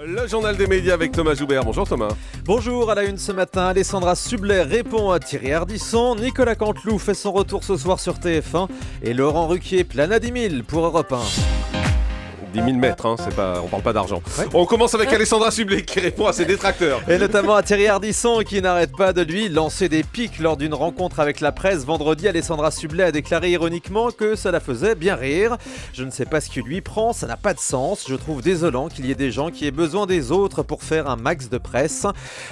Le journal des médias avec Thomas Joubert. Bonjour Thomas. Bonjour, à la une ce matin, Alessandra Sublet répond à Thierry Ardisson, Nicolas Canteloup fait son retour ce soir sur TF1 et Laurent Ruquier plane à 10 000 pour Europe 1. 10 000 mètres, hein, on parle pas d'argent. Ouais. On commence avec Alessandra Sublet qui répond à ses détracteurs. Et notamment à Thierry Ardisson qui n'arrête pas de lui lancer des pics lors d'une rencontre avec la presse. Vendredi, Alessandra Sublet a déclaré ironiquement que ça la faisait bien rire. Je ne sais pas ce qui lui prend, ça n'a pas de sens. Je trouve désolant qu'il y ait des gens qui aient besoin des autres pour faire un max de presse.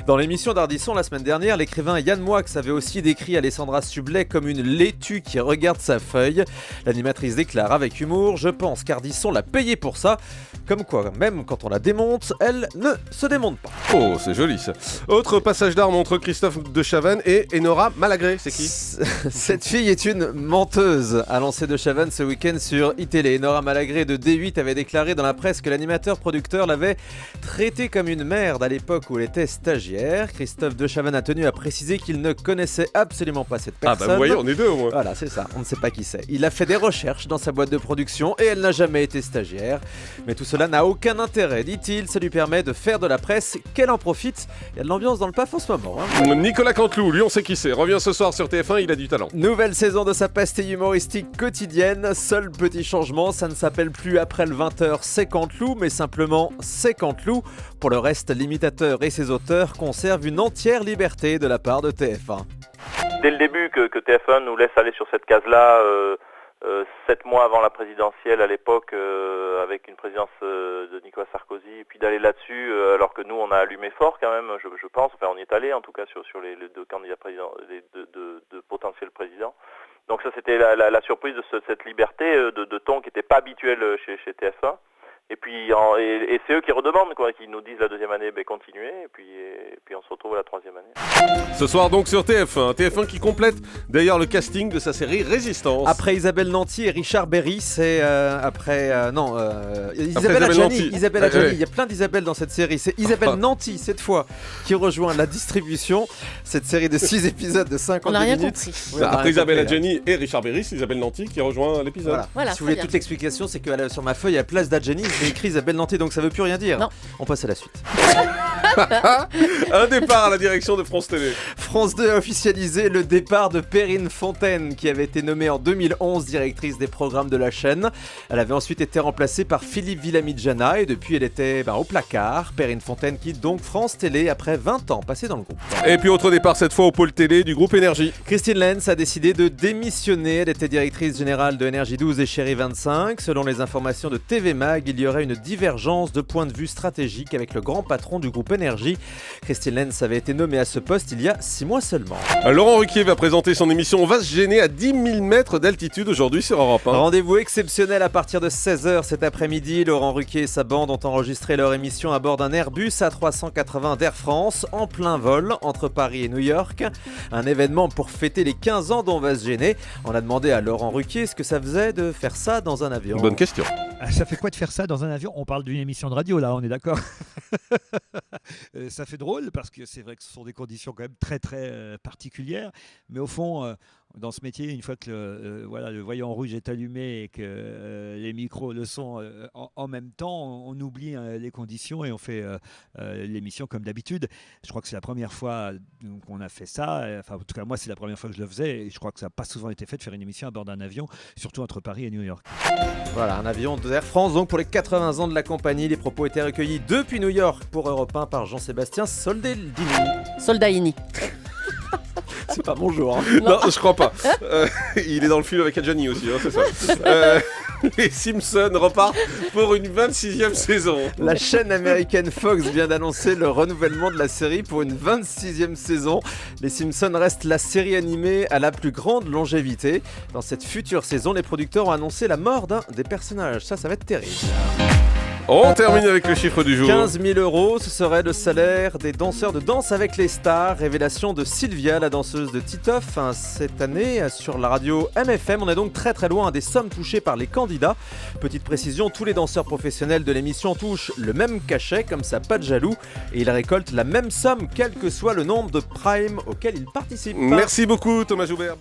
Dans l'émission d'Ardisson la semaine dernière, l'écrivain Yann Moix avait aussi décrit Alessandra Sublet comme une laitue qui regarde sa feuille. L'animatrice déclare avec humour: je pense qu'Ardisson l'a payé pour ça. Comme quoi, même quand on la démonte, elle ne se démonte pas. Oh, c'est joli ça. Autre passage d'armes entre Christophe de Chavannes et Enora Malagré, c'est qui? Cette fille est une menteuse, a lancé de Chavannes ce week-end sur iTélé. Enora Malagré de D8 avait déclaré dans la presse que l'animateur-producteur l'avait traitée comme une merde à l'époque où elle était stagiaire. Christophe de Chavannes a tenu à préciser qu'il ne connaissait absolument pas cette personne. Ah bah vous voyez, on est deux au moins. Voilà, c'est ça, on ne sait pas qui c'est. Il a fait des recherches dans sa boîte de production et elle n'a jamais été stagiaire. Mais tout cela n'a aucun intérêt, dit-il, ça lui permet de faire de la presse, qu'elle en profite. Il y a de l'ambiance dans le PAF en ce moment. Nicolas Canteloup, lui on sait qui c'est, revient ce soir sur TF1, il a du talent. Nouvelle saison de sa pastille humoristique quotidienne. Seul petit changement, ça ne s'appelle plus Après le 20h c'est Canteloup, mais simplement c'est Canteloup. Pour le reste, l'imitateur et ses auteurs conservent une entière liberté de la part de TF1. Dès le début que TF1 nous laisse aller sur cette case-là, 7 mois avant la présidentielle à l'époque, avec une présidence de Nicolas Sarkozy, et puis d'aller là-dessus, alors que nous on a allumé fort quand même, je pense, enfin on y est allé en tout cas sur les deux candidats présidents, les deux potentiels présidents. Donc ça c'était la surprise de cette liberté de ton qui n'était pas habituelle chez TF1. Et puis et c'est eux qui redemandent, quoi, qui nous disent la deuxième année, continuez, et puis on se retrouve à la troisième année. Ce soir donc sur TF1, TF1 qui complète d'ailleurs le casting de sa série Résistance. Après Isabelle Nanty et Richard Berry, c'est Isabelle Nanty. Isabelle Adjani, il y a plein d'Isabelle dans cette série. C'est Isabelle Nanty cette fois qui rejoint la distribution. Cette série de 6 épisodes de 52 On n'a rien minutes. compris. Oui, on a Après rien Isabelle compris, Adjani et Richard Berry, c'est Isabelle Nanty qui rejoint l'épisode. Voilà, si vous voulez très toute bien. l'explication, c'est que sur ma feuille à place d'Adjani, j'ai écrit Isabelle Nanty, donc ça veut plus rien dire. Non. On passe à la suite. Un départ à la direction de France Télé. France 2 a officialisé le départ de Perrine Fontaine, qui avait été nommée en 2011 directrice des programmes de la chaîne. Elle avait ensuite été remplacée par Philippe Villamidjana et depuis elle était au placard. Perrine Fontaine quitte donc France Télé après 20 ans passés dans le groupe. Et puis autre départ cette fois au pôle télé du groupe Énergie. Christine Lenz a décidé de démissionner. Elle était directrice générale de Énergie 12 et Chérie 25. Selon les informations de TV Mag, il y aurait une divergence de point de vue stratégique avec le grand patron du groupe Énergie. Christine Lenz avait été nommée à ce poste il y a 6 mois seulement. Laurent Ruquier va présenter son émission On va se gêner à 10 000 mètres d'altitude aujourd'hui sur Europe 1. Rendez-vous exceptionnel à partir de 16h cet après-midi. Laurent Ruquier et sa bande ont enregistré leur émission à bord d'un Airbus A380 d'Air France en plein vol entre Paris et New York. Un événement pour fêter les 15 ans d'On va se gêner. On a demandé à Laurent Ruquier ce que ça faisait de faire ça dans un avion. Bonne question. Ça fait quoi de faire ça dans un avion? On parle d'une émission de radio là, on est d'accord. Ça fait drôle parce que c'est vrai que ce sont des conditions quand même très très particulières. Mais au fond, dans ce métier, une fois que le voyant rouge est allumé et que les micros le sont en même temps, on oublie les conditions et on fait l'émission comme d'habitude. Je crois que c'est la première fois qu'on a fait ça. Enfin, en tout cas, moi, c'est la première fois que je le faisais. Et je crois que ça n'a pas souvent été fait de faire une émission à bord d'un avion, surtout entre Paris et New York. Voilà, un avion d'Air France donc pour les 80 ans de la compagnie. Les propos étaient recueillis depuis New York pour Europe 1 par Jean-Sébastien Soldini. Soldaini. C'est pas mon jour. Hein. Non, je crois pas. Il est dans le film avec Adjani aussi, hein, c'est ça. Les Simpsons repartent pour une 26e saison. La chaîne américaine Fox vient d'annoncer le renouvellement de la série pour une 26e saison. Les Simpsons restent la série animée à la plus grande longévité. Dans cette future saison, les producteurs ont annoncé la mort d'un des personnages. Ça va être terrible. On termine avec le chiffre du jour. 15 000 €, ce serait le salaire des danseurs de Danse avec les stars. Révélation de Sylvia, la danseuse de Titoff, cette année sur la radio MFM. On est donc très très loin des sommes touchées par les candidats. Petite précision, tous les danseurs professionnels de l'émission touchent le même cachet, comme ça pas de jaloux. Et ils récoltent la même somme, quel que soit le nombre de primes auxquels ils participent. Merci beaucoup Thomas Joubert.